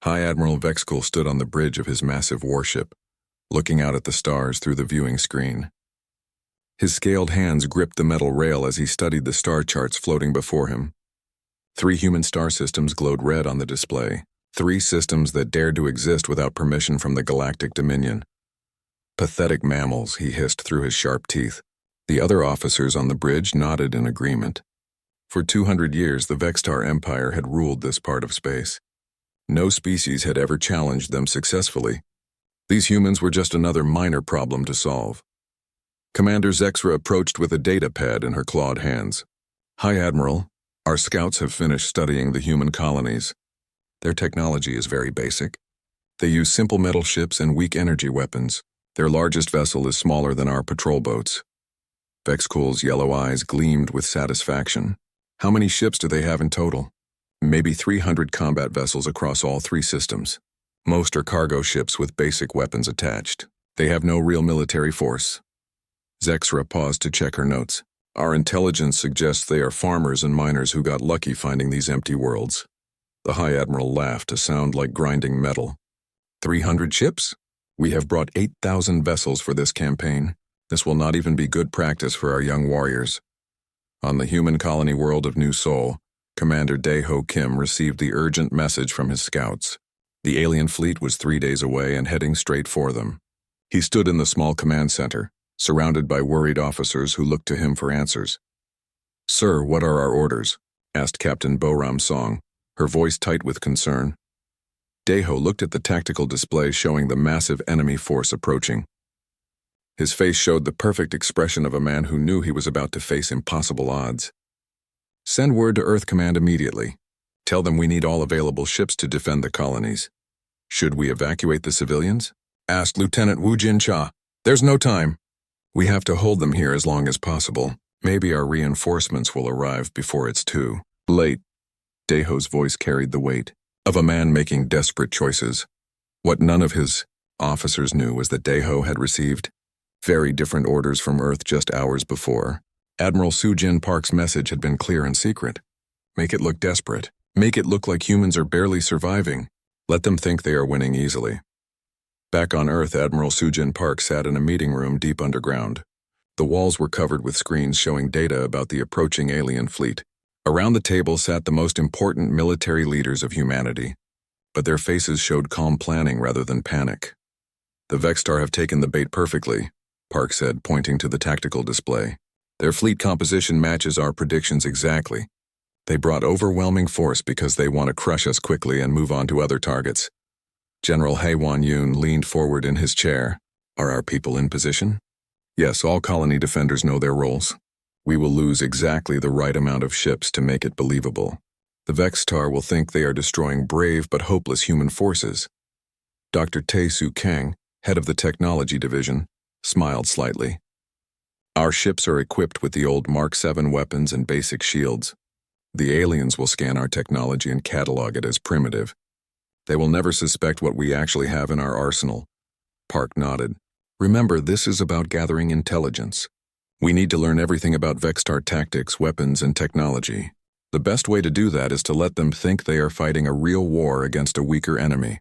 High Admiral Vexar stood on the bridge of his massive warship, looking out at the stars through the viewing screen. His scaled hands gripped the metal rail as he studied the star charts floating before him. 3 human star systems glowed red on the display, 3 systems that dared to exist without permission from the Galactic Dominion. Pathetic mammals, he hissed through his sharp teeth. The other officers on the bridge nodded in agreement. For 200 years, the Vexar Empire had ruled this part of space. No species had ever challenged them successfully. These humans were just another minor problem to solve. Commander Vexar approached with a data pad in her clawed hands. "High Admiral, our scouts have finished studying the human colonies. Their technology is very basic. They use simple metal ships and weak energy weapons. Their largest vessel is smaller than our patrol boats." Vexar's yellow eyes gleamed with satisfaction. "How many ships do they have in total?" "Maybe 300 combat vessels across all 3 systems. Most are cargo ships with basic weapons attached. They have no real military force." Vexar paused to check her notes. "Our intelligence suggests they are farmers and miners who got lucky finding these empty worlds." The High Admiral laughed, a sound like grinding metal. 300 ships? We have brought 8,000 vessels for this campaign. This will not even be good practice for our young warriors. On the human colony world of New Sol, Commander Dae-ho Kim received the urgent message from his scouts. The alien fleet was 3 days away and heading straight for them. He stood in the small command center, surrounded by worried officers who looked to him for answers. "Sir, what are our orders?" asked Captain Boram Song, her voice tight with concern. Dae-ho looked at the tactical display showing the massive enemy force approaching. His face showed the perfect expression of a man who knew he was about to face impossible odds. "Send word to Earth Command immediately. Tell them we need all available ships to defend the colonies." "Should we evacuate the civilians?" asked Lieutenant Wu Jin-cha. "There's no time. We have to hold them here as long as possible. Maybe our reinforcements will arrive before it's too late." Dae-ho's voice carried the weight of a man making desperate choices. What none of his officers knew was that Dae-ho had received very different orders from Earth just hours before. Admiral Soo-jin Park's message had been clear and secret. Make it look desperate. Make it look like humans are barely surviving. Let them think they are winning easily. Back on Earth, Admiral Soo-jin Park sat in a meeting room deep underground. The walls were covered with screens showing data about the approaching alien fleet. Around the table sat the most important military leaders of humanity, but their faces showed calm planning rather than panic. "The Vexar have taken the bait perfectly," Park said, pointing to the tactical display. "Their fleet composition matches our predictions exactly. They brought overwhelming force because they want to crush us quickly and move on to other targets." General Hae-won-yoon leaned forward in his chair. "Are our people in position?" "Yes, all colony defenders know their roles. We will lose exactly the right amount of ships to make it believable. The Vexar will think they are destroying brave but hopeless human forces." Dr. Tae-soo Kang, head of the technology division, smiled slightly. "Our ships are equipped with the old Mark 7 weapons and basic shields. The aliens will scan our technology and catalog it as primitive. They will never suspect what we actually have in our arsenal." Park nodded. "Remember, this is about gathering intelligence. We need to learn everything about Vexar tactics, weapons, and technology. The best way to do that is to let them think they are fighting a real war against a weaker enemy."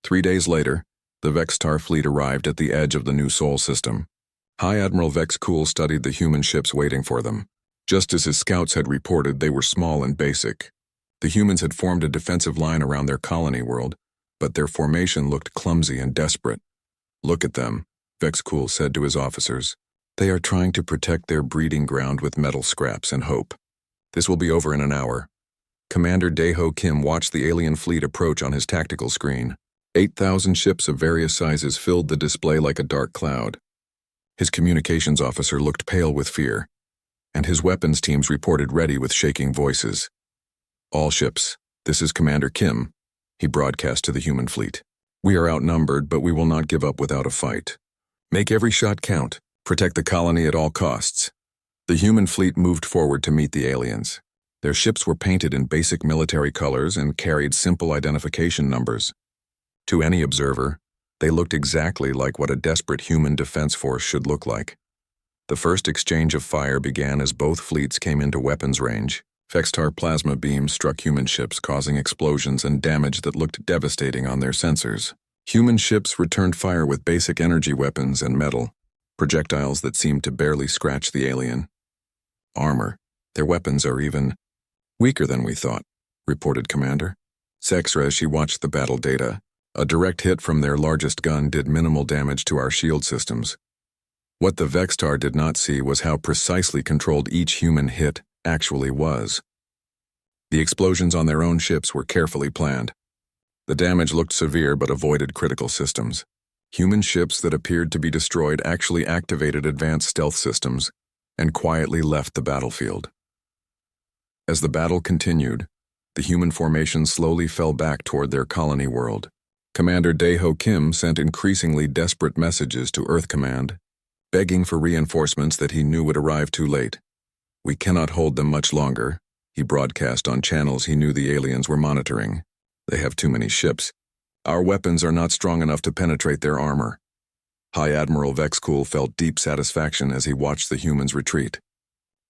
3 days later, the Vexar fleet arrived at the edge of the New Sol system. High Admiral Vexar studied the human ships waiting for them. Just as his scouts had reported, they were small and basic. The humans had formed a defensive line around their colony world, but their formation looked clumsy and desperate. "Look at them," Vexar said to his officers. "They are trying to protect their breeding ground with metal scraps and hope. This will be over in an hour." Commander Dae-ho Kim watched the alien fleet approach on his tactical screen. 8,000 ships of various sizes filled the display like a dark cloud. His communications officer looked pale with fear, and his weapons teams reported ready with shaking voices. "All ships, this is Commander Kim," he broadcast to the human fleet. "We are outnumbered, but we will not give up without a fight. Make every shot count. Protect the colony at all costs." The human fleet moved forward to meet the aliens. Their ships were painted in basic military colors and carried simple identification numbers. To any observer, they looked exactly like what a desperate human defense force should look like. The first exchange of fire began as both fleets came into weapons range. Vexar plasma beams struck human ships, causing explosions and damage that looked devastating on their sensors. Human ships returned fire with basic energy weapons and metal, projectiles that seemed to barely scratch the alien. Armor. Their weapons are even weaker than we thought, reported Commander Vexar as she watched the battle data. A direct hit from their largest gun did minimal damage to our shield systems. What the Vexar did not see was how precisely controlled each human hit actually was. The explosions on their own ships were carefully planned. The damage looked severe but avoided critical systems. Human ships that appeared to be destroyed actually activated advanced stealth systems and quietly left the battlefield. As the battle continued, the human formation slowly fell back toward their colony world. Commander Daeho Kim sent increasingly desperate messages to Earth Command, begging for reinforcements that he knew would arrive too late. "We cannot hold them much longer," he broadcast on channels he knew the aliens were monitoring. "They have too many ships. Our weapons are not strong enough to penetrate their armor." High Admiral Vexar felt deep satisfaction as he watched the humans retreat.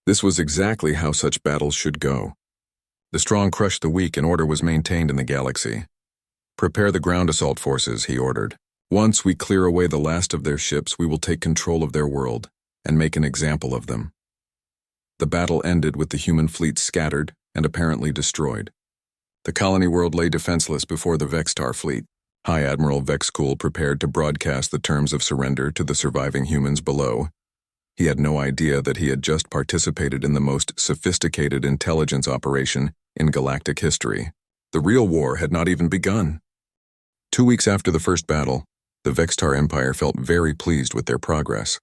This was exactly how such battles should go. The strong crushed the weak and order was maintained in the galaxy. "Prepare the ground assault forces," he ordered. "Once we clear away the last of their ships, we will take control of their world and make an example of them." The battle ended with the human fleet scattered and apparently destroyed. The colony world lay defenseless before the Vexar fleet. High Admiral Vexar prepared to broadcast the terms of surrender to the surviving humans below. He had no idea that he had just participated in the most sophisticated intelligence operation in galactic history. The real war had not even begun. 2 weeks after the first battle, the Vexar Empire felt very pleased with their progress.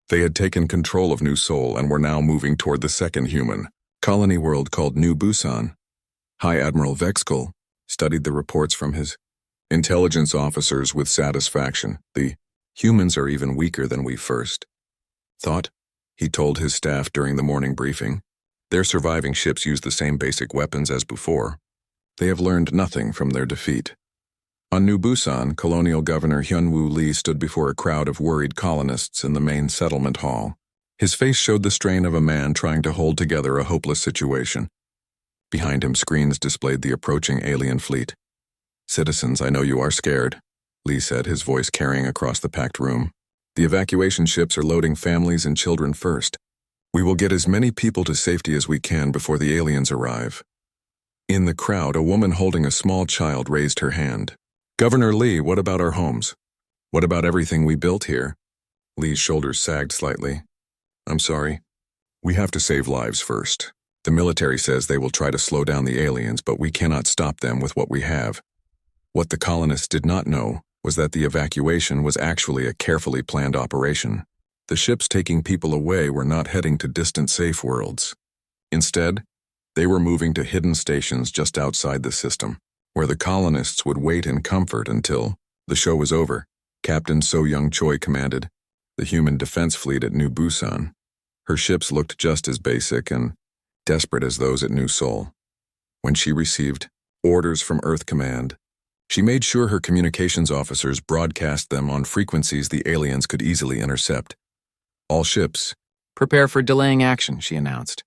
They had taken control of New Sol and were now moving toward the second human colony world called New Busan. High Admiral Vexar studied the reports from his intelligence officers with satisfaction. "The humans are even weaker than we first thought," he told his staff during the morning briefing. "Their surviving ships use the same basic weapons as before. They have learned nothing from their defeat." On New Busan, Colonial Governor Hyun-woo Lee stood before a crowd of worried colonists in the main settlement hall. His face showed the strain of a man trying to hold together a hopeless situation. Behind him, screens displayed the approaching alien fleet. "Citizens, I know you are scared," Lee said, his voice carrying across the packed room. "The evacuation ships are loading families and children first. We will get as many people to safety as we can before the aliens arrive." In the crowd, a woman holding a small child raised her hand. "Governor Lee, what about our homes? What about everything we built here?" Lee's shoulders sagged slightly. "I'm sorry. We have to save lives first. The military says they will try to slow down the aliens, but we cannot stop them with what we have." What the colonists did not know was that the evacuation was actually a carefully planned operation. The ships taking people away were not heading to distant safe worlds. Instead, they were moving to hidden stations just outside the system, where the colonists would wait in comfort until the show was over. Captain So-Young Choi commanded the human defense fleet at New Busan. Her ships looked just as basic and desperate as those at New Sol. When she received orders from Earth Command, she made sure her communications officers broadcast them on frequencies the aliens could easily intercept. "All ships, prepare for delaying action," she announced.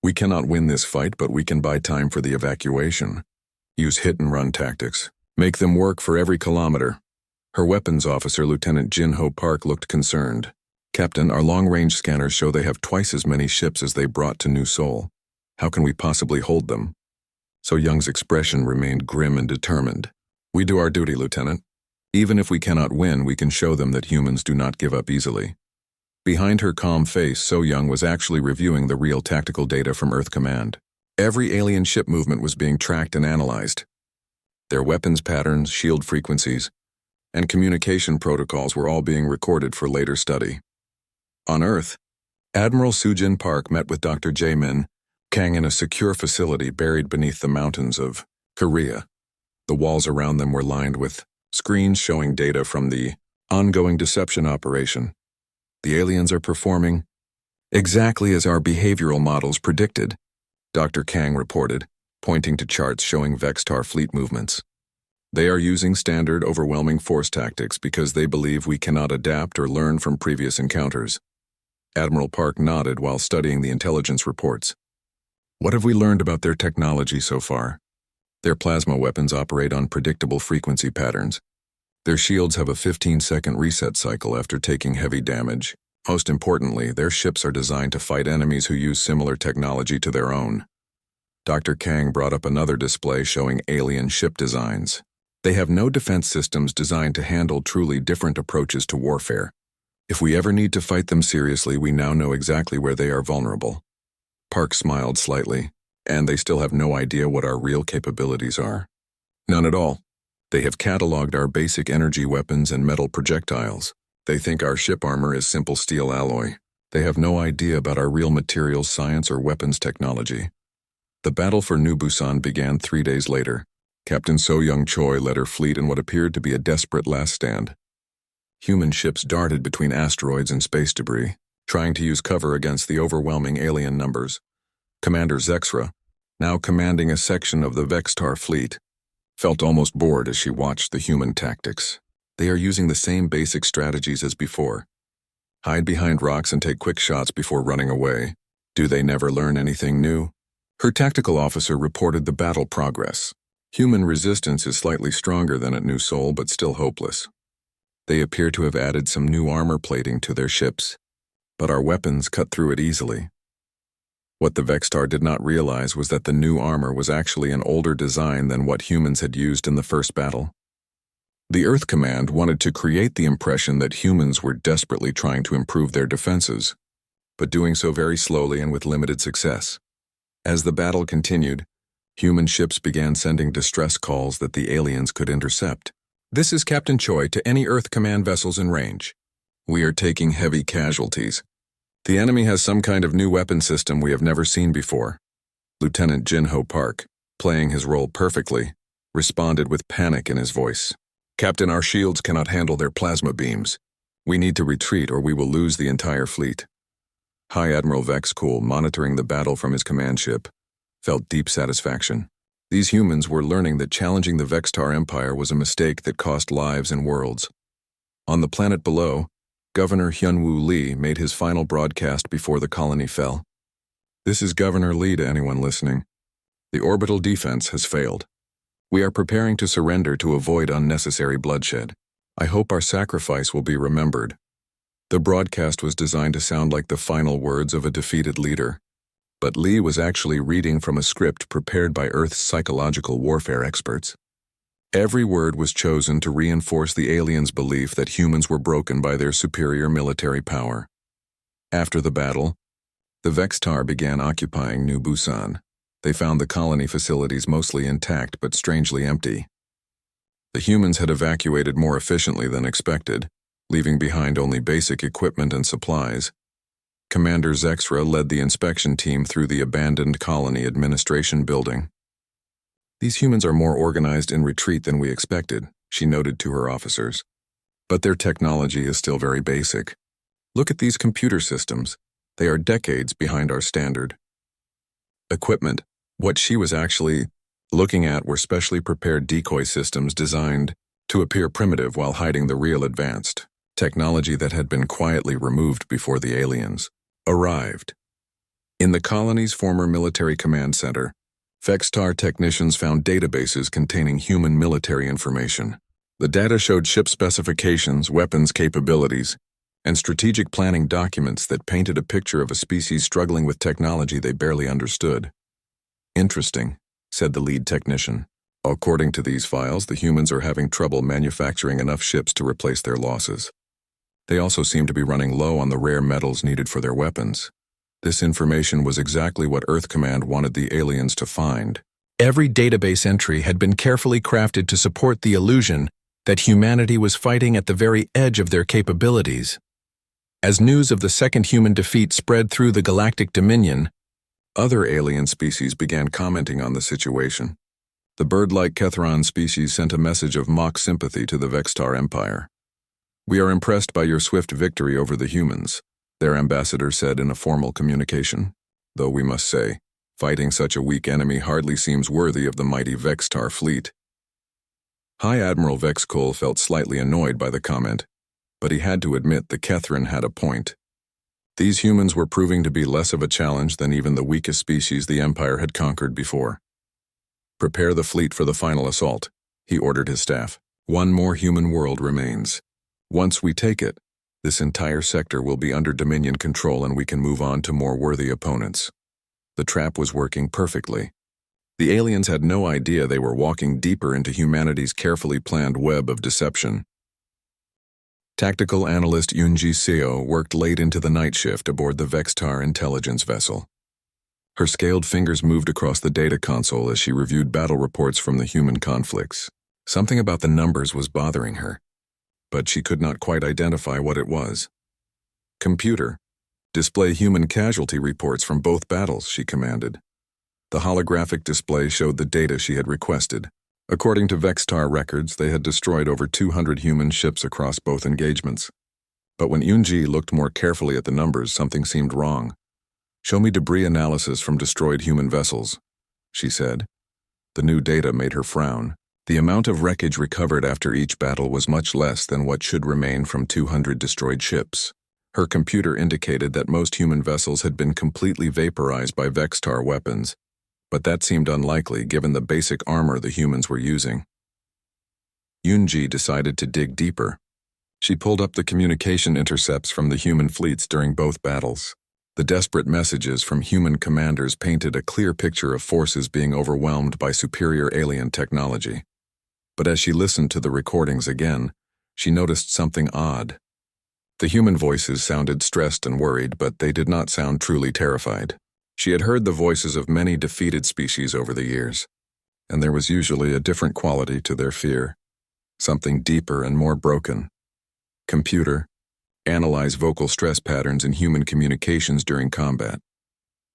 "We cannot win this fight, but we can buy time for the evacuation. Use hit-and-run tactics. Make them work for every kilometer." Her weapons officer, Lieutenant Jin-Ho Park, looked concerned. "Captain, our long-range scanners show they have twice as many ships as they brought to New Sol. How can we possibly hold them?" So Young's expression remained grim and determined. "We do our duty, Lieutenant. Even if we cannot win, we can show them that humans do not give up easily." Behind her calm face, So-Young was actually reviewing the real tactical data from Earth Command. Every alien ship movement was being tracked and analyzed. Their weapons patterns, shield frequencies, and communication protocols were all being recorded for later study. On Earth, Admiral Soo-Jin Park met with Dr. Jae-min Kang in a secure facility buried beneath the mountains of Korea. The walls around them were lined with screens showing data from the ongoing deception operation. "The aliens are performing exactly as our behavioral models predicted," Dr. Kang reported, pointing to charts showing Vexar fleet movements. "They are using standard overwhelming force tactics because they believe we cannot adapt or learn from previous encounters." Admiral Park nodded while studying the intelligence reports. What have we learned about their technology so far? Their plasma weapons operate on predictable frequency patterns. Their shields have a 15-second reset cycle after taking heavy damage. Most importantly, their ships are designed to fight enemies who use similar technology to their own. Dr. Kang brought up another display showing alien ship designs. They have no defense systems designed to handle truly different approaches to warfare. If we ever need to fight them seriously, we now know exactly where they are vulnerable. Park smiled slightly. And they still have no idea what our real capabilities are. None at all. They have cataloged our basic energy weapons and metal projectiles. They think our ship armor is simple steel alloy. They have no idea about our real materials science or weapons technology. The battle for New Busan began 3 days later. Captain So Young Choi led her fleet in what appeared to be a desperate last stand. Human ships darted between asteroids and space debris, trying to use cover against the overwhelming alien numbers. Commander Vexar, now commanding a section of the Vexar fleet, felt almost bored as she watched the human tactics. They are using the same basic strategies as before. Hide behind rocks and take quick shots before running away. Do they never learn anything new? Her tactical officer reported the battle progress. Human resistance is slightly stronger than at New Seoul, but still hopeless. They appear to have added some new armor plating to their ships, but our weapons cut through it easily. What the Vexar did not realize was that the new armor was actually an older design than what humans had used in the first battle. The Earth Command wanted to create the impression that humans were desperately trying to improve their defenses, but doing so very slowly and with limited success. As the battle continued, human ships began sending distress calls that the aliens could intercept. This is Captain Choi to any Earth Command vessels in range. We are taking heavy casualties. The enemy has some kind of new weapon system we have never seen before. Lieutenant Jin-Ho Park, playing his role perfectly, responded with panic in his voice. Captain, our shields cannot handle their plasma beams. We need to retreat or we will lose the entire fleet. High Admiral Vexar, monitoring the battle from his command ship, felt deep satisfaction. These humans were learning that challenging the Vexar Empire was a mistake that cost lives and worlds. On the planet below, Governor Hyun-Woo Lee made his final broadcast before the colony fell. This is Governor Lee to anyone listening. The orbital defense has failed. We are preparing to surrender to avoid unnecessary bloodshed. I hope our sacrifice will be remembered. The broadcast was designed to sound like the final words of a defeated leader, but Lee was actually reading from a script prepared by Earth's psychological warfare experts. Every word was chosen to reinforce the aliens' belief that humans were broken by their superior military power. After the battle, the Vexar began occupying New Busan. They found the colony facilities mostly intact but strangely empty. The humans had evacuated more efficiently than expected, leaving behind only basic equipment and supplies. Commander Vexar led the inspection team through the abandoned colony administration building. These humans are more organized in retreat than we expected, she noted to her officers. But their technology is still very basic. Look at these computer systems. They are decades behind our standard equipment. What she was actually looking at were specially prepared decoy systems designed to appear primitive while hiding the real advanced technology that had been quietly removed before the aliens arrived. In the colony's former military command center, Vexar technicians found databases containing human military information. The data showed ship specifications, weapons capabilities, and strategic planning documents that painted a picture of a species struggling with technology they barely understood. Interesting, said the lead technician. According to these files, the humans are having trouble manufacturing enough ships to replace their losses. They also seem to be running low on the rare metals needed for their weapons. This information was exactly what Earth Command wanted the aliens to find. Every database entry had been carefully crafted to support the illusion that humanity was fighting at the very edge of their capabilities. As news of the second human defeat spread through the Galactic Dominion, other alien species began commenting on the situation. The bird-like Kethron species sent a message of mock sympathy to the Vexar Empire. We are impressed by your swift victory over the humans, their ambassador said in a formal communication. Though we must say, fighting such a weak enemy hardly seems worthy of the mighty Vexar fleet. High Admiral Vexar felt slightly annoyed by the comment, but he had to admit the Kethron had a point. These humans were proving to be less of a challenge than even the weakest species the Empire had conquered before. "Prepare the fleet for the final assault," he ordered his staff. "One more human world remains. Once we take it, this entire sector will be under Dominion control and we can move on to more worthy opponents." The trap was working perfectly. The aliens had no idea they were walking deeper into humanity's carefully planned web of deception. Tactical analyst Yunji Seo worked late into the night shift aboard the Vexar intelligence vessel. Her scaled fingers moved across the data console as she reviewed battle reports from the human conflicts. Something about the numbers was bothering her, but she could not quite identify what it was. "Computer, display human casualty reports from both battles," she commanded. The holographic display showed the data she had requested. According to Vexar records, they had destroyed over 200 human ships across both engagements. But when Yunji looked more carefully at the numbers, something seemed wrong. "Show me debris analysis from destroyed human vessels," she said. The new data made her frown. The amount of wreckage recovered after each battle was much less than what should remain from 200 destroyed ships. Her computer indicated that most human vessels had been completely vaporized by Vexar weapons, but that seemed unlikely given the basic armor the humans were using. Yunji decided to dig deeper. She pulled up the communication intercepts from the human fleets during both battles. The desperate messages from human commanders painted a clear picture of forces being overwhelmed by superior alien technology. But as she listened to the recordings again, she noticed something odd. The human voices sounded stressed and worried, but they did not sound truly terrified. She had heard the voices of many defeated species over the years, and there was usually a different quality to their fear, something deeper and more broken. "Computer, analyze vocal stress patterns in human communications during combat."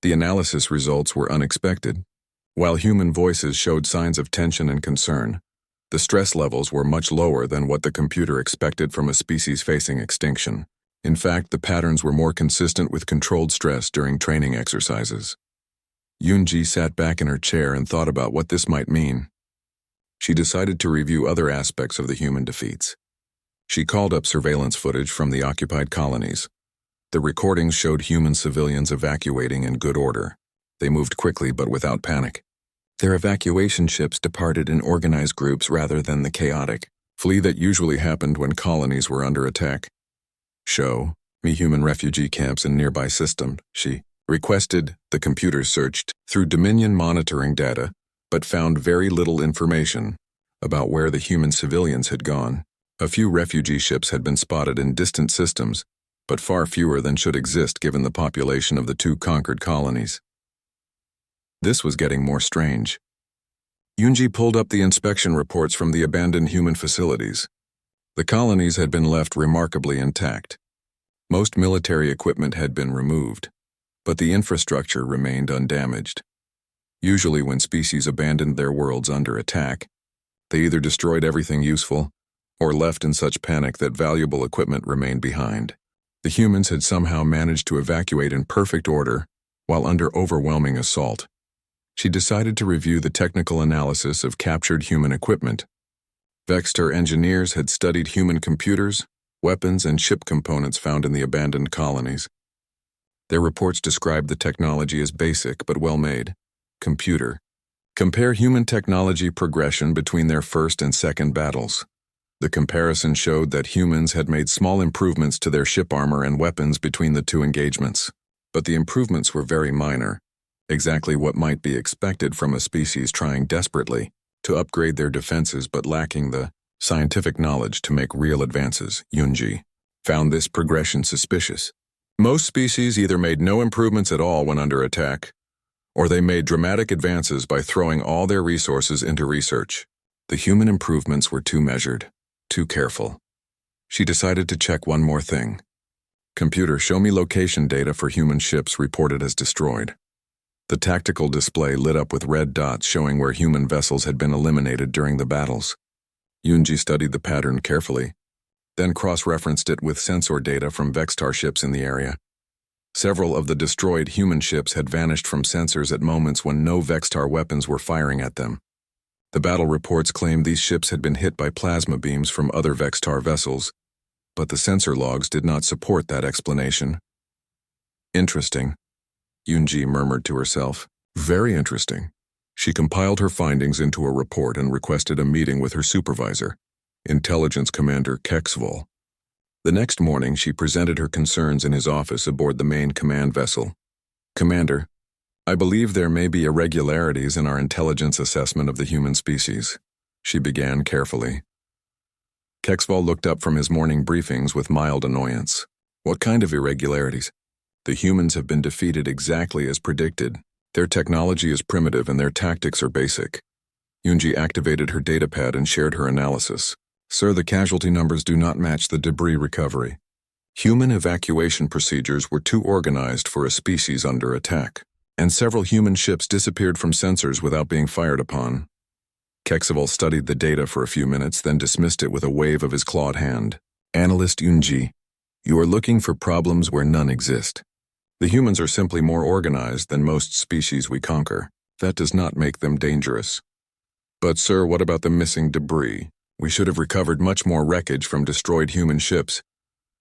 The analysis results were unexpected. While human voices showed signs of tension and concern, the stress levels were much lower than what the computer expected from a species facing extinction. In fact, the patterns were more consistent with controlled stress during training exercises. Yunji sat back in her chair and thought about what this might mean. She decided to review other aspects of the human defeats. She called up surveillance footage from the occupied colonies. The recordings showed human civilians evacuating in good order. They moved quickly but without panic. Their evacuation ships departed in organized groups rather than the chaotic flee that usually happened when colonies were under attack. "Show me human refugee camps in nearby system," she requested. The computer searched through Dominion monitoring data, but found very little information about where the human civilians had gone. A few refugee ships had been spotted in distant systems, but far fewer than should exist given the population of the two conquered colonies. This was getting more strange. Yunji pulled up the inspection reports from the abandoned human facilities. The colonies had been left remarkably intact. Most military equipment had been removed, but the infrastructure remained undamaged. Usually when species abandoned their worlds under attack, they either destroyed everything useful or left in such panic that valuable equipment remained behind. The humans had somehow managed to evacuate in perfect order while under overwhelming assault. She decided to review the technical analysis of captured human equipment. Vexar engineers had studied human computers, weapons, and ship components found in the abandoned colonies. Their reports described the technology as basic but well-made. Computer, compare human technology progression between their first and second battles. The comparison showed that humans had made small improvements to their ship armor and weapons between the two engagements, but the improvements were very minor, exactly what might be expected from a species trying desperately to upgrade their defenses but lacking the scientific knowledge to make real advances. Yunji found this progression suspicious. Most species either made no improvements at all when under attack, or they made dramatic advances by throwing all their resources into research. The human improvements were too measured, too careful. She decided to check one more thing. "Computer, show me location data for human ships reported as destroyed." The tactical display lit up with red dots showing where human vessels had been eliminated during the battles. Yunji studied the pattern carefully, then cross-referenced it with sensor data from Vexar ships in the area. Several of the destroyed human ships had vanished from sensors at moments when no Vexar weapons were firing at them. The battle reports claimed these ships had been hit by plasma beams from other Vexar vessels, but the sensor logs did not support that explanation. Interesting, Yunji murmured to herself. Very interesting. She compiled her findings into a report and requested a meeting with her supervisor, Intelligence Commander Kexval. The next morning, she presented her concerns in his office aboard the main command vessel. Commander, I believe there may be irregularities in our intelligence assessment of the human species, she began carefully. Kexval looked up from his morning briefings with mild annoyance. What kind of irregularities? The humans have been defeated exactly as predicted. Their technology is primitive and their tactics are basic. Yunji activated her datapad and shared her analysis. Sir, the casualty numbers do not match the debris recovery. Human evacuation procedures were too organized for a species under attack, and several human ships disappeared from sensors without being fired upon. Kexval studied the data for a few minutes, then dismissed it with a wave of his clawed hand. Analyst Yunji, you are looking for problems where none exist. The humans are simply more organized than most species we conquer. That does not make them dangerous. But sir, what about the missing debris? We should have recovered much more wreckage from destroyed human ships.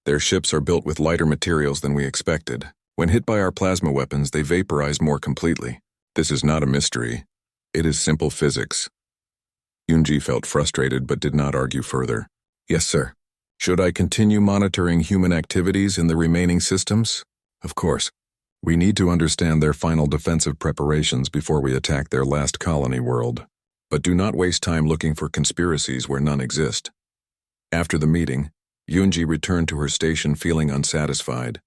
Their ships are built with lighter materials than we expected. When hit by our plasma weapons, they vaporize more completely. This is not a mystery. It is simple physics. Yunji felt frustrated but did not argue further. Yes, sir. Should I continue monitoring human activities in the remaining systems? Of course. We need to understand their final defensive preparations before we attack their last colony world. But do not waste time looking for conspiracies where none exist. After the meeting, Yunji returned to her station feeling unsatisfied.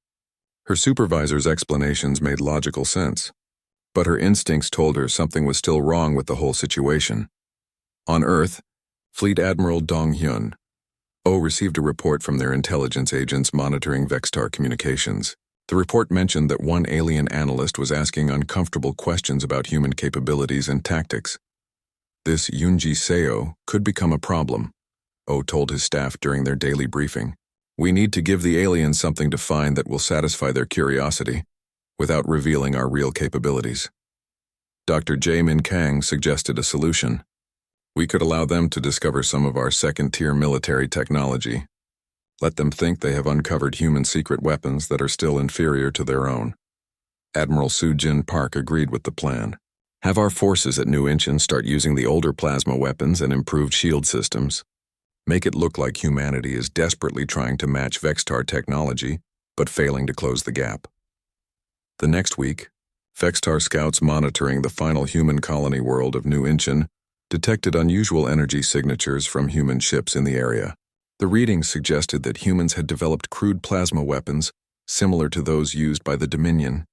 Her supervisor's explanations made logical sense, but her instincts told her something was still wrong with the whole situation. On Earth, Fleet Admiral Dong Hyun received a report from their intelligence agents monitoring Vexar communications. The report mentioned that one alien analyst was asking uncomfortable questions about human capabilities and tactics. This Yunji Seo could become a problem, told his staff during their daily briefing. We need to give the aliens something to find that will satisfy their curiosity, without revealing our real capabilities. Dr. Jae-min Kang suggested a solution. We could allow them to discover some of our second-tier military technology. Let them think they have uncovered human secret weapons that are still inferior to their own. Admiral Soo-jin Park agreed with the plan. Have our forces at New Incheon start using the older plasma weapons and improved shield systems. Make it look like humanity is desperately trying to match Vexar technology, but failing to close the gap. The next week, Vexar scouts monitoring the final human colony world of New Incheon detected unusual energy signatures from human ships in the area. The readings suggested that humans had developed crude plasma weapons similar to those used by the Dominion,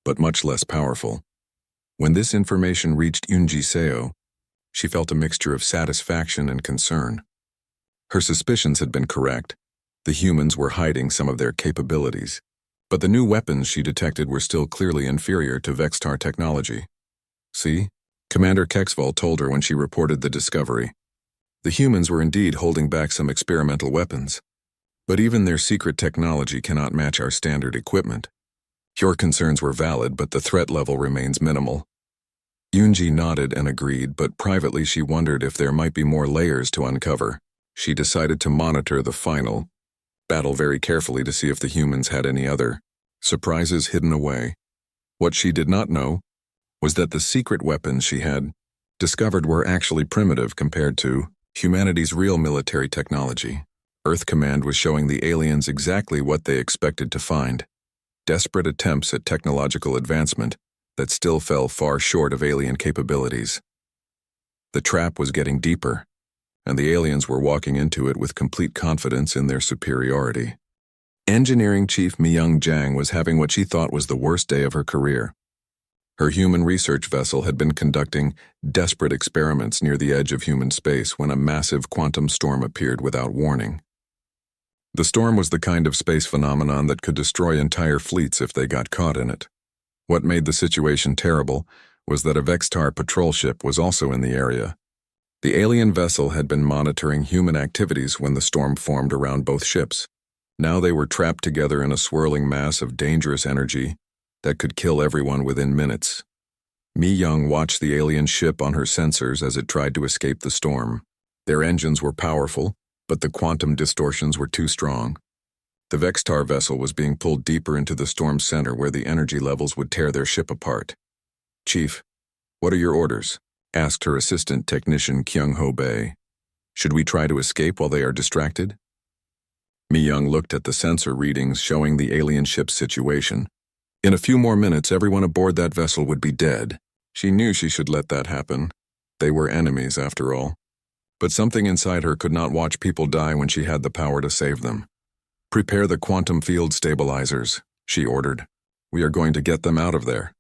but much less powerful. When this information reached Yunji Seo, she felt a mixture of satisfaction and concern. Her suspicions had been correct. The humans were hiding some of their capabilities, but the new weapons she detected were still clearly inferior to Vexar technology. See? Commander Kexval told her when she reported the discovery. The humans were indeed holding back some experimental weapons, but even their secret technology cannot match our standard equipment. Your concerns were valid, but the threat level remains minimal. Yunji nodded and agreed, but privately she wondered if there might be more layers to uncover. She decided to monitor the final battle very carefully to see if the humans had any other surprises hidden away. What she did not know was that the secret weapons she had discovered were actually primitive compared to humanity's real military technology. Earth Command was showing the aliens exactly what they expected to find: desperate attempts at technological advancement that still fell far short of alien capabilities. The trap was getting deeper, and the aliens were walking into it with complete confidence in their superiority. Engineering Chief Myung Jang was having what she thought was the worst day of her career. Her human research vessel had been conducting desperate experiments near the edge of human space when a massive quantum storm appeared without warning. The storm was the kind of space phenomenon that could destroy entire fleets if they got caught in it. What made the situation terrible was that a Vexar patrol ship was also in the area. The alien vessel had been monitoring human activities when the storm formed around both ships. Now they were trapped together in a swirling mass of dangerous energy that could kill everyone within minutes. Mi Young watched the alien ship on her sensors as it tried to escape the storm. Their engines were powerful, but the quantum distortions were too strong. The Vexar vessel was being pulled deeper into the storm's center where the energy levels would tear their ship apart. "Chief, what are your orders?" asked her assistant technician Kyung-ho Bae. "Should we try to escape while they are distracted?" Mi-young looked at the sensor readings showing the alien ship's situation. In a few more minutes, everyone aboard that vessel would be dead. She knew she should let that happen. They were enemies, after all. But something inside her could not watch people die when she had the power to save them. "Prepare the quantum field stabilizers," she ordered. "We are going to get them out of there."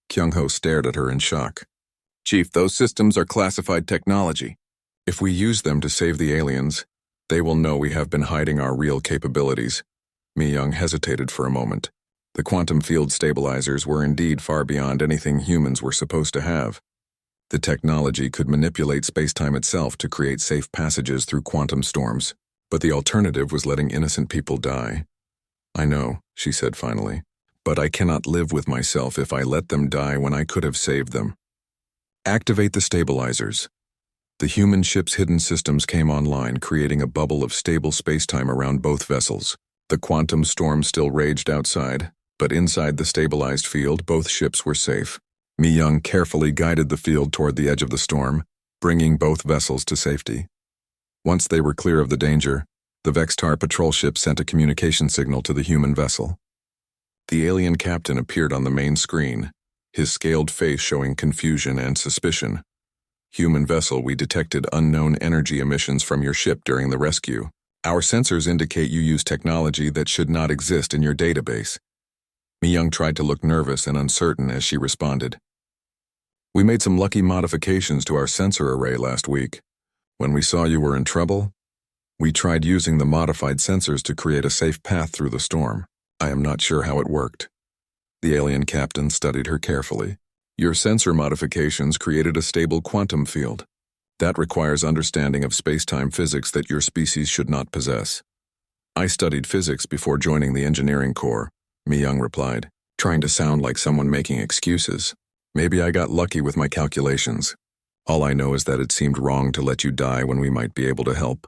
Kyung-ho stared at her in shock. "Chief, those systems are classified technology. If we use them to save the aliens, they will know we have been hiding our real capabilities." Mi-young hesitated for a moment. The quantum field stabilizers were indeed far beyond anything humans were supposed to have. The technology could manipulate spacetime itself to create safe passages through quantum storms, but the alternative was letting innocent people die. "I know," she said finally, "but I cannot live with myself if I let them die when I could have saved them." "Activate the stabilizers." The human ship's hidden systems came online, creating a bubble of stable spacetime around both vessels. The quantum storm still raged outside, but inside the stabilized field, both ships were safe. Mi-young carefully guided the field toward the edge of the storm, bringing both vessels to safety. Once they were clear of the danger, the Vexar patrol ship sent a communication signal to the human vessel. The alien captain appeared on the main screen, his scaled face showing confusion and suspicion. "Human vessel, we detected unknown energy emissions from your ship during the rescue. Our sensors indicate you use technology that should not exist in your database." Mi-young tried to look nervous and uncertain as she responded. "We made some lucky modifications to our sensor array last week. When we saw you were in trouble, we tried using the modified sensors to create a safe path through the storm. I am not sure how it worked." The alien captain studied her carefully. "Your sensor modifications created a stable quantum field. That requires understanding of space-time physics that your species should not possess." "I studied physics before joining the engineering corps," Mi-young replied, trying to sound like someone making excuses. "Maybe I got lucky with my calculations. All I know is that it seemed wrong to let you die when we might be able to help."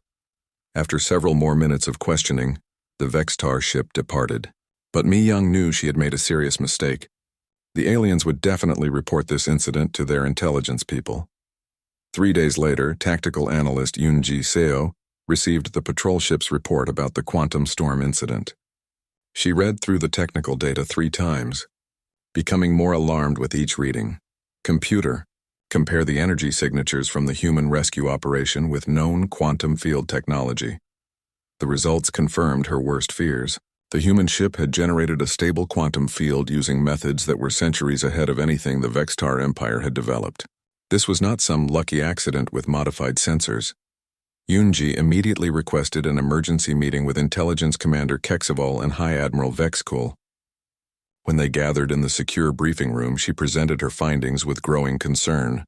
After several more minutes of questioning, the Vexar ship departed. But Mi-young knew she had made a serious mistake. The aliens would definitely report this incident to their intelligence people. 3 days later, tactical analyst Yoon-ji Seo received the patrol ship's report about the quantum storm incident. She read through the technical data 3 times, becoming more alarmed with each reading. "Computer, compare the energy signatures from the human rescue operation with known quantum field technology." The results confirmed her worst fears. The human ship had generated a stable quantum field using methods that were centuries ahead of anything the Vexar Empire had developed. This was not some lucky accident with modified sensors. Yoon-ji immediately requested an emergency meeting with Intelligence Commander Kexeval and High Admiral Vexkul. When they gathered in the secure briefing room, she presented her findings with growing concern.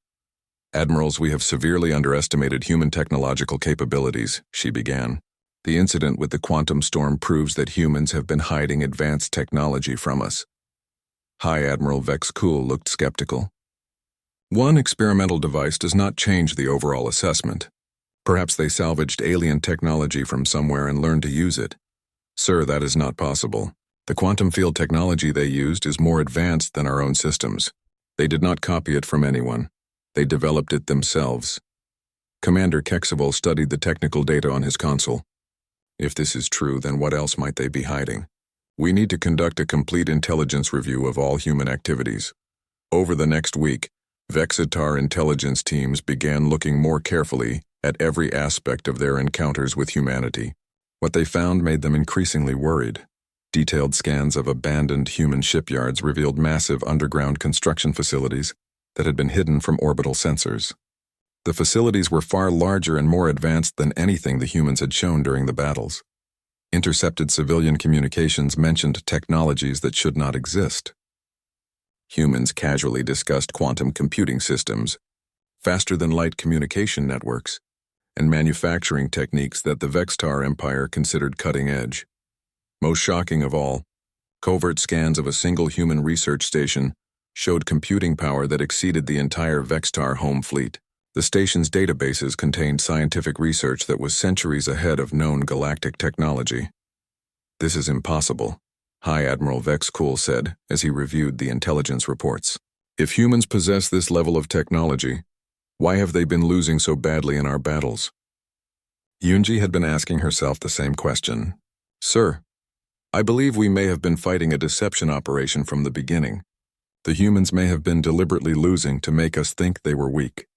"Admirals, we have severely underestimated human technological capabilities," she began. "The incident with the quantum storm proves that humans have been hiding advanced technology from us." High Admiral Vexkul looked skeptical. "One experimental device does not change the overall assessment. Perhaps they salvaged alien technology from somewhere and learned to use it. Sir, that is not possible. The quantum field technology they used is more advanced than our own systems. They did not copy it from anyone. They developed it themselves." Commander Kexeval studied the technical data on his console. "If this is true, then what else might they be hiding? We need to conduct a complete intelligence review of all human activities." Over the next week, Vexar intelligence teams began looking more carefully at every aspect of their encounters with humanity. What they found made them increasingly worried. Detailed scans of abandoned human shipyards revealed massive underground construction facilities that had been hidden from orbital sensors. The facilities were far larger and more advanced than anything the humans had shown during the battles. Intercepted civilian communications mentioned technologies that should not exist. Humans casually discussed quantum computing systems, faster-than-light communication networks, and manufacturing techniques that the Vexar Empire considered cutting-edge. Most shocking of all, covert scans of a single human research station showed computing power that exceeded the entire Vexar home fleet. The station's databases contained scientific research that was centuries ahead of known galactic technology. This is impossible, High Admiral Vexar said as he reviewed the intelligence reports. If humans possess this level of technology, why have they been losing so badly in our battles? Yunji had been asking herself the same question. Sir, I believe we may have been fighting a deception operation from the beginning. The humans may have been deliberately losing to make us think they were weak.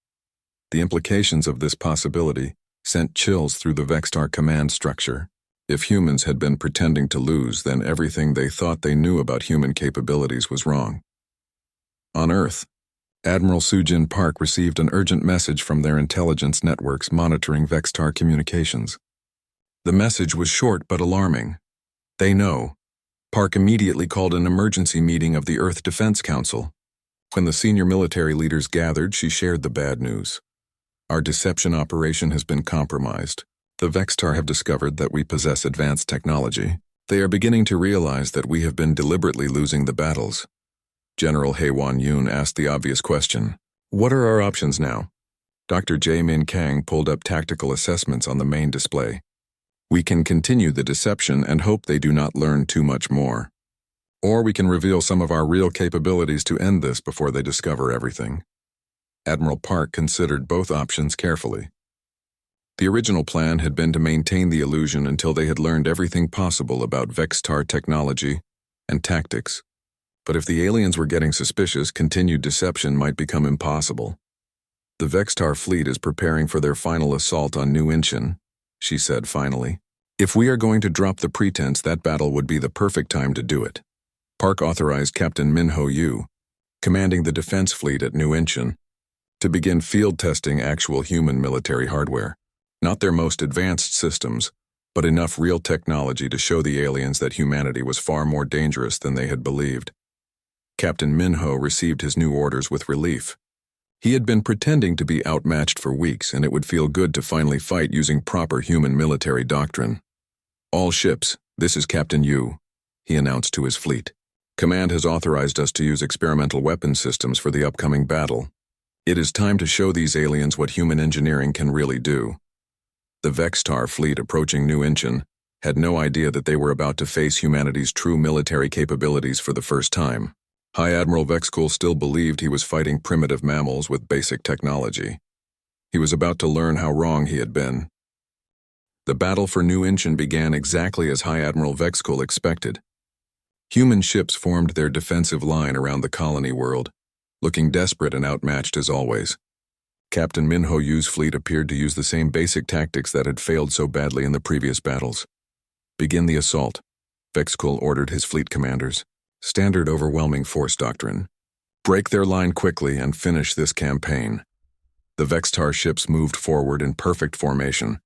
The implications of this possibility sent chills through the Vexar command structure. If humans had been pretending to lose, then everything they thought they knew about human capabilities was wrong. On Earth, Admiral Sujin Park received an urgent message from their intelligence networks monitoring Vexar communications. The message was short but alarming. They know. Park immediately called an emergency meeting of the Earth Defense Council. When the senior military leaders gathered, she shared the bad news. Our deception operation has been compromised. The Vexar have discovered that we possess advanced technology. They are beginning to realize that we have been deliberately losing the battles. General Heiwan Yun asked the obvious question. What are our options now? Dr. Jae-min Kang pulled up tactical assessments on the main display. We can continue the deception and hope they do not learn too much more. Or we can reveal some of our real capabilities to end this before they discover everything. Admiral Park considered both options carefully. The original plan had been to maintain the illusion until they had learned everything possible about Vexar technology and tactics. But if the aliens were getting suspicious, continued deception might become impossible. The Vexar fleet is preparing for their final assault on New Incheon, she said finally. If we are going to drop the pretense, that battle would be the perfect time to do it. Park authorized Captain Min-ho Yu, commanding the defense fleet at New Incheon, to begin field testing actual human military hardware. Not their most advanced systems, but enough real technology to show the aliens that humanity was far more dangerous than they had believed. Captain Min-ho received his new orders with relief. He had been pretending to be outmatched for weeks, and it would feel good to finally fight using proper human military doctrine. All ships, this is Captain Yu, he announced to his fleet. Command has authorized us to use experimental weapon systems for the upcoming battle. It is time to show these aliens what human engineering can really do. The Vexar fleet approaching New Incheon had no idea that they were about to face humanity's true military capabilities for the first time. High Admiral Vexar still believed he was fighting primitive mammals with basic technology. He was about to learn how wrong he had been. The battle for New Incheon began exactly as High Admiral Vexar expected. Human ships formed their defensive line around the colony world, looking desperate and outmatched as always. Captain Min-ho Yu's fleet appeared to use the same basic tactics that had failed so badly in the previous battles. Begin the assault, Vexar ordered his fleet commanders. Standard overwhelming force doctrine. Break their line quickly and finish this campaign. The Vexar ships moved forward in perfect formation,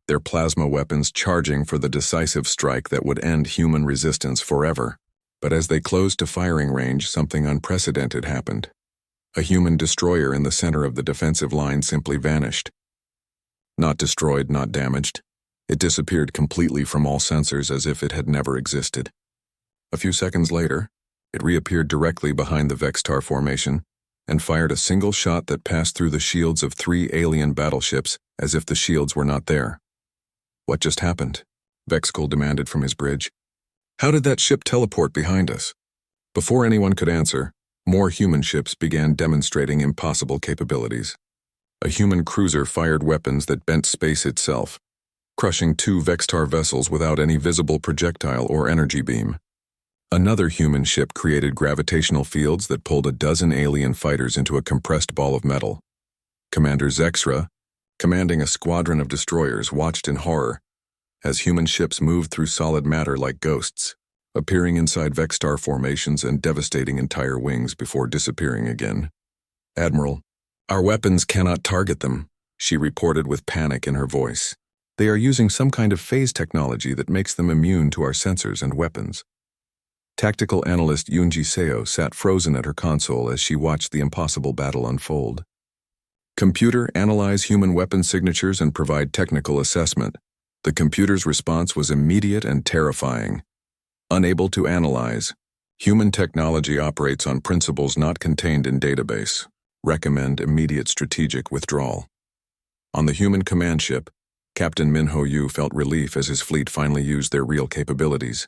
their plasma weapons charging for the decisive strike that would end human resistance forever. But as they closed to firing range, something unprecedented happened. A human destroyer in the center of the defensive line simply vanished. Not destroyed, not damaged. It disappeared completely from all sensors as if it had never existed. A few seconds later, it reappeared directly behind the Vexar formation and fired a single shot that passed through the shields of 3 alien battleships as if the shields were not there. What just happened? Vexar demanded from his bridge. How did that ship teleport behind us? Before anyone could answer, more human ships began demonstrating impossible capabilities. A human cruiser fired weapons that bent space itself, crushing 2 Vexar vessels without any visible projectile or energy beam. Another human ship created gravitational fields that pulled a dozen alien fighters into a compressed ball of metal. Commander Vexar, commanding a squadron of destroyers, watched in horror as human ships moved through solid matter like ghosts, appearing inside Vexar formations and devastating entire wings before disappearing again. Admiral, our weapons cannot target them, she reported with panic in her voice. They are using some kind of phase technology that makes them immune to our sensors and weapons. Tactical analyst Yoonji Seo sat frozen at her console as she watched the impossible battle unfold. Computer, analyze human weapon signatures and provide technical assessment. The computer's response was immediate and terrifying. Unable to analyze. Human technology operates on principles not contained in database. Recommend immediate strategic withdrawal. On the human command ship, Captain Min Ho Yu felt relief as his fleet finally used their real capabilities.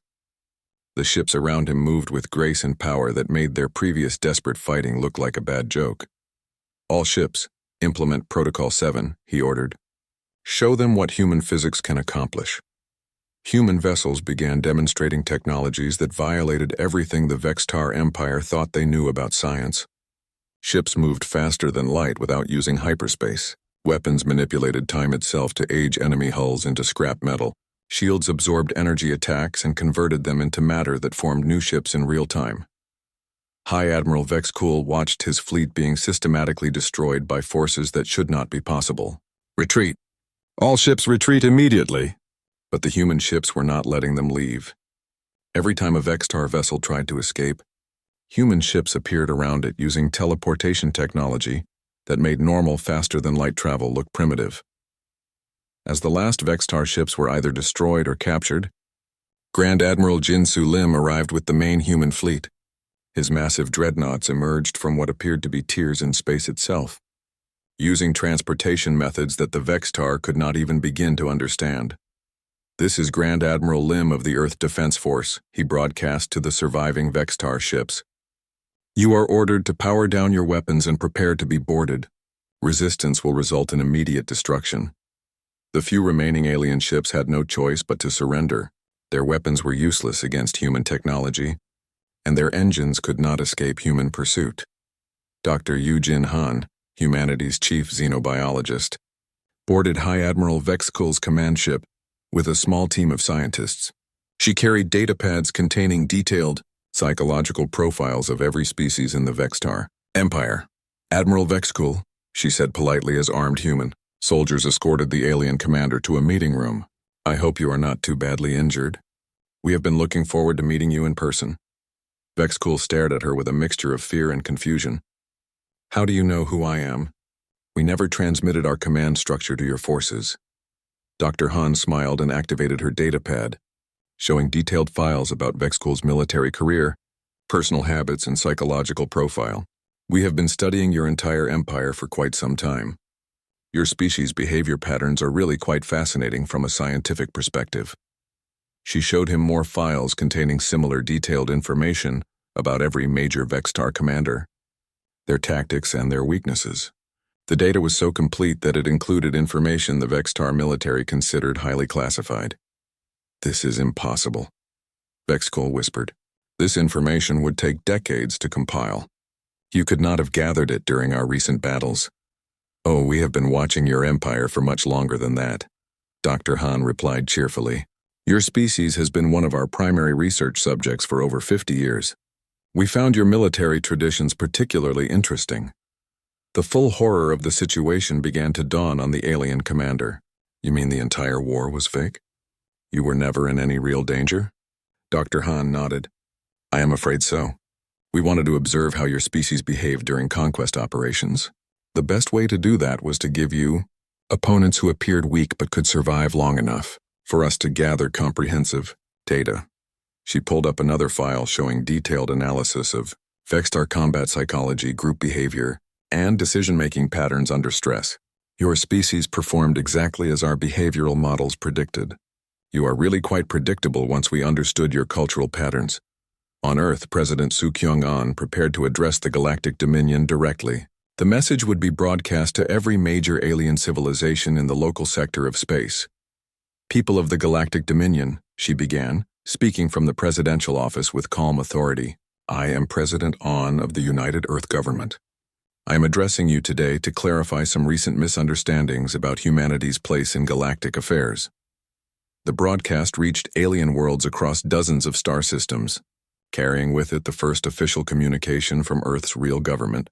The ships around him moved with grace and power that made their previous desperate fighting look like a bad joke. All ships, implement Protocol 7, he ordered. Show them what human physics can accomplish. Human vessels began demonstrating technologies that violated everything the Vexar Empire thought they knew about science. Ships moved faster than light without using hyperspace. Weapons manipulated time itself to age enemy hulls into scrap metal. Shields absorbed energy attacks and converted them into matter that formed new ships in real time. High Admiral Vexcool watched his fleet being systematically destroyed by forces that should not be possible. Retreat! All ships retreat immediately! But the human ships were not letting them leave. Every time a Vexar vessel tried to escape, human ships appeared around it using teleportation technology that made normal faster-than-light travel look primitive. As the last Vexar ships were either destroyed or captured, Grand Admiral Jin Su Lim arrived with the main human fleet. His massive dreadnoughts emerged from what appeared to be tiers in space itself, using transportation methods that the Vexar could not even begin to understand. "This is Grand Admiral Lim of the Earth Defense Force," he broadcast to the surviving Vexar ships. "You are ordered to power down your weapons and prepare to be boarded. Resistance will result in immediate destruction." The few remaining alien ships had no choice but to surrender. Their weapons were useless against human technology, and their engines could not escape human pursuit. Dr. Yu-Jin Han, humanity's chief xenobiologist, boarded High Admiral Vexcool's command ship with a small team of scientists. She carried datapads containing detailed psychological profiles of every species in the Vexar Empire. "Admiral Vexcool," she said politely as armed human. Soldiers escorted the alien commander to a meeting room. "I hope you are not too badly injured. We have been looking forward to meeting you in person." Vexcool stared at her with a mixture of fear and confusion. "How do you know who I am? We never transmitted our command structure to your forces." Dr. Han smiled and activated her datapad, showing detailed files about Vexcool's military career, personal habits, and psychological profile. "We have been studying your entire empire for quite some time. Your species' behavior patterns are really quite fascinating from a scientific perspective." She showed him more files containing similar detailed information about every major Vexar commander, their tactics, and their weaknesses. The data was so complete that it included information the Vexar military considered highly classified. "This is impossible," Vexcool whispered. "This information would take decades to compile. You could not have gathered it during our recent battles." "Oh, we have been watching your empire for much longer than that," Dr. Han replied cheerfully. "Your species has been one of our primary research subjects for over 50 years. We found your military traditions particularly interesting." The full horror of the situation began to dawn on the alien commander. "You mean the entire war was fake? You were never in any real danger?" Dr. Han nodded. "I am afraid so. We wanted to observe how your species behaved during conquest operations. The best way to do that was to give you opponents who appeared weak but could survive long enough for us to gather comprehensive data." She pulled up another file showing detailed analysis of Vexar combat psychology, group behavior, and decision-making patterns under stress. "Your species performed exactly as our behavioral models predicted. You are really quite predictable once we understood your cultural patterns." On Earth, President Su Kyung-an prepared to address the Galactic Dominion directly. The message would be broadcast to every major alien civilization in the local sector of space. "People of the Galactic Dominion," she began, speaking from the presidential office with calm authority. "I am President On of the United Earth Government. I am addressing you today to clarify some recent misunderstandings about humanity's place in galactic affairs." The broadcast reached alien worlds across dozens of star systems, carrying with it the first official communication from Earth's real government.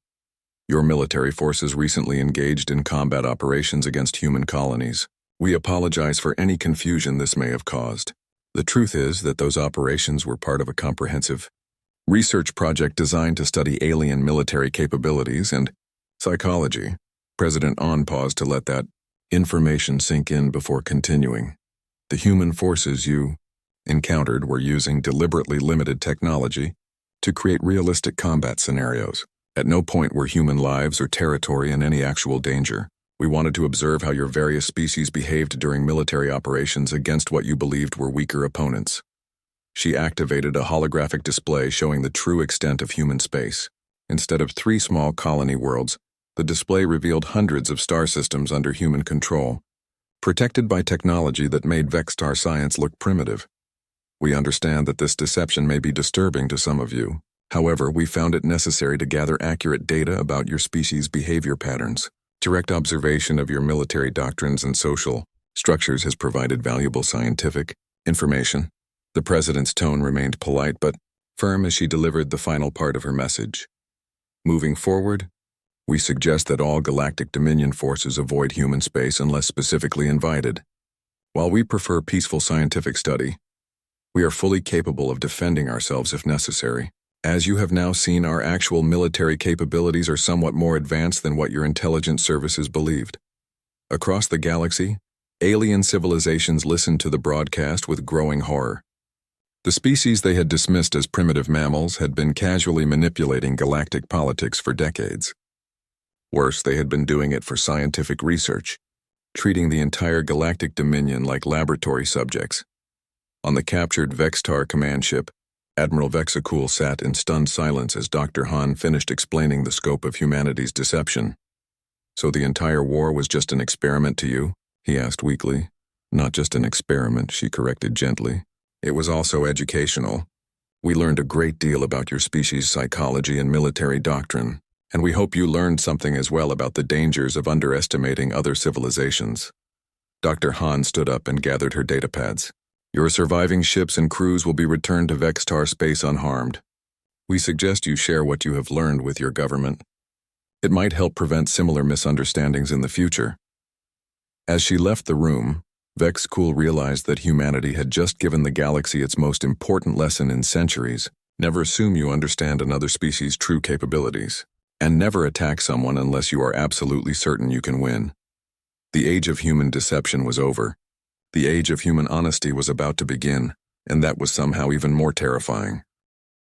"Your military forces recently engaged in combat operations against human colonies. We apologize for any confusion this may have caused. The truth is that those operations were part of a comprehensive research project designed to study alien military capabilities and psychology." President On paused to let that information sink in before continuing. "The human forces you encountered were using deliberately limited technology to create realistic combat scenarios. At no point were human lives or territory in any actual danger. We wanted to observe how your various species behaved during military operations against what you believed were weaker opponents. She activated a holographic display showing the true extent of human space. Instead of 3 small colony worlds, the display revealed hundreds of star systems under human control, protected by technology that made Vexar science look primitive. We understand that this deception may be disturbing to some of you. However, we found it necessary to gather accurate data about your species' behavior patterns. Direct observation of your military doctrines and social structures has provided valuable scientific information. The president's tone remained polite but firm as she delivered the final part of her message. Moving forward, we suggest that all Galactic Dominion forces avoid human space unless specifically invited. While we prefer peaceful scientific study, we are fully capable of defending ourselves if necessary. As you have now seen, our actual military capabilities are somewhat more advanced than what your intelligence services believed. Across the galaxy, alien civilizations listened to the broadcast with growing horror. The species they had dismissed as primitive mammals had been casually manipulating galactic politics for decades. Worse, they had been doing it for scientific research, treating the entire Galactic Dominion like laboratory subjects. On the captured Vexar command ship, Admiral Vexar sat in stunned silence as Dr. Han finished explaining the scope of humanity's deception. "So the entire war was just an experiment to you?" he asked weakly. "Not just an experiment," she corrected gently. "It was also educational. We learned a great deal about your species' psychology and military doctrine, and we hope you learned something as well about the dangers of underestimating other civilizations." Dr. Han stood up and gathered her datapads. "Your surviving ships and crews will be returned to Vexar space unharmed. We suggest you share what you have learned with your government. It might help prevent similar misunderstandings in the future." As she left the room, Vexar realized that humanity had just given the galaxy its most important lesson in centuries. Never assume you understand another species' true capabilities, and never attack someone unless you are absolutely certain you can win. The age of human deception was over. The age of human honesty was about to begin, and that was somehow even more terrifying.